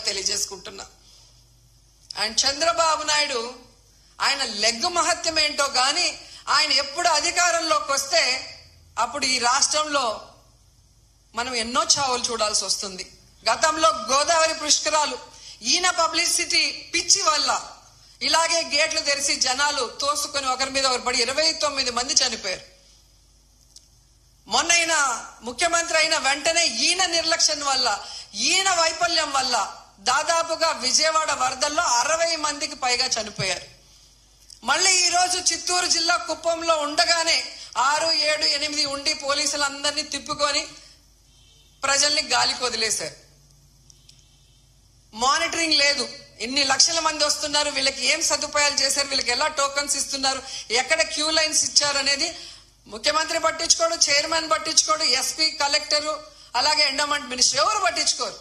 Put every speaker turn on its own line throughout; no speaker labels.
తెలియజేసుకుంటున్నా. అండ్ చంద్రబాబు నాయుడు ఆయన లెగ్గు మహత్యం ఏంటో గాని ఆయన ఎప్పుడు అధికారంలోకి వస్తే అప్పుడు ఈ రాష్ట్రంలో మనం ఎన్నో చావులు చూడాల్సి వస్తుంది. గతంలో గోదావరి పుష్కరాలు ఈయన పబ్లిసిటీ పిచ్చి వల్ల ఇలాగే గేట్లు తెరిచి జనాలు తోసుకొని ఒకరి మీద ఒకరు పడి 29 మంది చనిపోయారు. మొన్న ఈయన ముఖ్యమంత్రి అయిన వెంటనే ఈయన నిర్లక్ష్యం వల్ల ఈయన వైఫల్యం వల్ల దాదాపుగా విజయవాడ వరదల్లో 60 మందికి పైగా చనిపోయారు. మళ్ళీ ఈ రోజు చిత్తూరు జిల్లా కుప్పంలో ఉండగానే 6, 7, 8 ఉండి పోలీసులందరినీ తిప్పుకొని ప్రజల్ని గాలికి వదిలేశారు. మానిటరింగ్ లేదు. ఇన్ని లక్షల మంది వస్తున్నారు, వీళ్ళకి ఏం సదుపాయాలు చేశారు, వీళ్ళకి ఎలా టోకన్స్ ఇస్తున్నారు, ఎక్కడ క్యూ లైన్స్ ఇచ్చారు అనేది ముఖ్యమంత్రి పట్టించుకోడు, చైర్మన్ పట్టించుకోడు, ఎస్పీ, కలెక్టర్, అలాగే ఎండోమెంట్ మినిస్టర్ ఎవరు పట్టించుకోరు.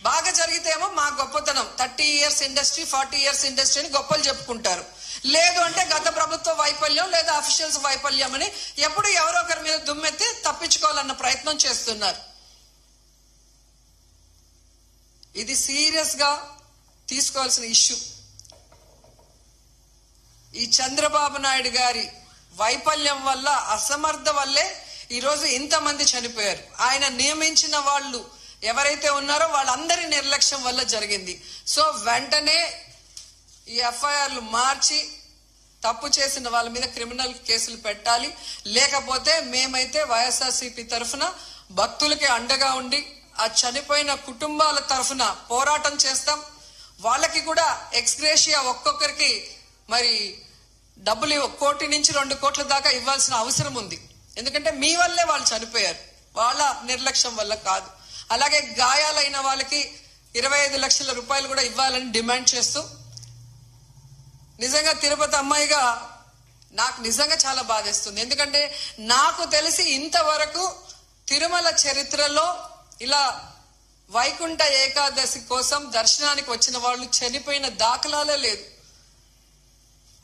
బాగా జరిగితేమో మా గొప్పతనం 30 years ఇండస్ట్రీ 40 years ఇండస్ట్రీ అని గొప్పలు చెప్పుకుంటారు. లేదు అంటే గత ప్రభుత్వ వైఫల్యం లేదా అఫీషియల్స్ వైఫల్యం అని ఎప్పుడు ఎవరో ఒకరి మీద దుమ్మెత్తి తప్పించుకోవాలన్న ప్రయత్నం చేస్తున్నారు. ఇది సీరియస్ గా తీసుకోవాల్సిన ఇష్యూ. ఈ చంద్రబాబు నాయుడు గారి వైఫల్యం వల్ల, అసమర్థ వల్లే ఈరోజు ఇంతమంది చనిపోయారు. ఆయన నియమించిన వాళ్ళు ఎవరైతే ఉన్నారో వాళ్ళందరి నిర్లక్ష్యం వల్ల జరిగింది. సో వెంటనే ఈ ఎఫ్ఐఆర్లు మార్చి తప్పు చేసిన వాళ్ళ మీద క్రిమినల్ కేసులు పెట్టాలి. లేకపోతే మేమైతే వైఎస్ఆర్సీపీ తరఫున భక్తులకి అండగా ఉండి ఆ చనిపోయిన కుటుంబాల తరఫున పోరాటం చేస్తాం. వాళ్ళకి కూడా ఎక్స్గ్రేషియా ఒక్కొక్కరికి మరి డబ్బులు 1 కోటి నుంచి 2 కోట్ల దాకా ఇవ్వాల్సిన అవసరం ఉంది. ఎందుకంటే మీ వల్లే వాళ్ళు చనిపోయారు, వాళ్ళ నిర్లక్ష్యం వల్ల కాదు. అలాగే గాయాలైన వాళ్ళకి 25 లక్షల రూపాయలు కూడా ఇవ్వాలని డిమాండ్ చేస్తూ, నిజంగా తిరుపతి అమ్మాయిగా నాకు నిజంగా చాలా బాధేస్తుంది. ఎందుకంటే నాకు తెలిసి ఇంతవరకు తిరుమల చరిత్రలో ఇలా వైకుంఠ ఏకాదశి కోసం దర్శనానికి వచ్చిన వాళ్ళు చనిపోయిన దాఖలాలే లేదు.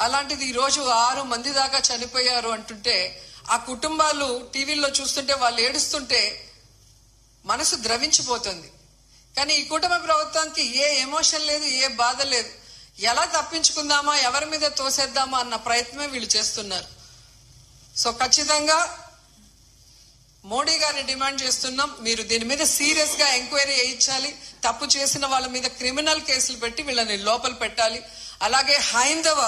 అలాంటిది ఈరోజు 6 మంది దాకా చనిపోయారు అంటుంటే ఆ కుటుంబాలు టీవీల్లో చూస్తుంటే వాళ్ళు ఏడుస్తుంటే మనసు ద్రవించిపోతుంది. కానీ ఈ కూటమి ప్రభుత్వానికి ఏ ఎమోషన్ లేదు, ఏ బాధ లేదు. ఎలా తప్పించుకుందామా, ఎవరి మీద తోసేద్దామా అన్న ప్రయత్నమే వీళ్ళు చేస్తున్నారు. సో ఖచ్చితంగా మోడీ గారిని డిమాండ్ చేస్తున్నాం, మీరు దీని మీద సీరియస్ గా ఎంక్వైరీ చేయించాలి. తప్పు చేసిన వాళ్ళ మీద క్రిమినల్ కేసులు పెట్టి వీళ్ళని లోపల పెట్టాలి. అలాగే హైందవ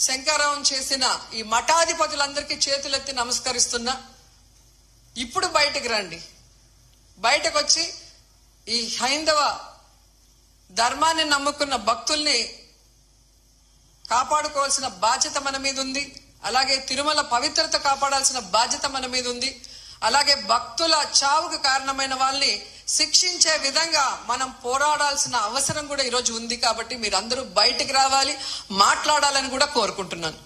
శంకరావం చేసిన ఈ మఠాధిపతులందరికీ చేతులెత్తి నమస్కరిస్తున్నా, ఇప్పుడు బయటకు రండి. బయటకు వచ్చి ఈ హైందవ ధర్మాన్ని నమ్ముకున్న భక్తుల్ని కాపాడుకోవాల్సిన బాధ్యత మన మీద ఉంది. అలాగే తిరుమల పవిత్రత కాపాడాల్సిన బాధ్యత మన మీద ఉంది. అలాగే భక్తుల చావుకు కారణమైన వాళ్ళని శిక్షించే విధంగా మనం పోరాడాల్సిన అవసరం కూడా ఈరోజు ఉంది. కాబట్టి మీరందరూ బయటికి రావాలి, మాట్లాడాలని కూడా కోరుకుంటున్నాను.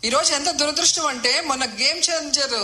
ఈరోజు ఎంత దురదృష్టం అంటే మొన్న గేమ్ చేంజర్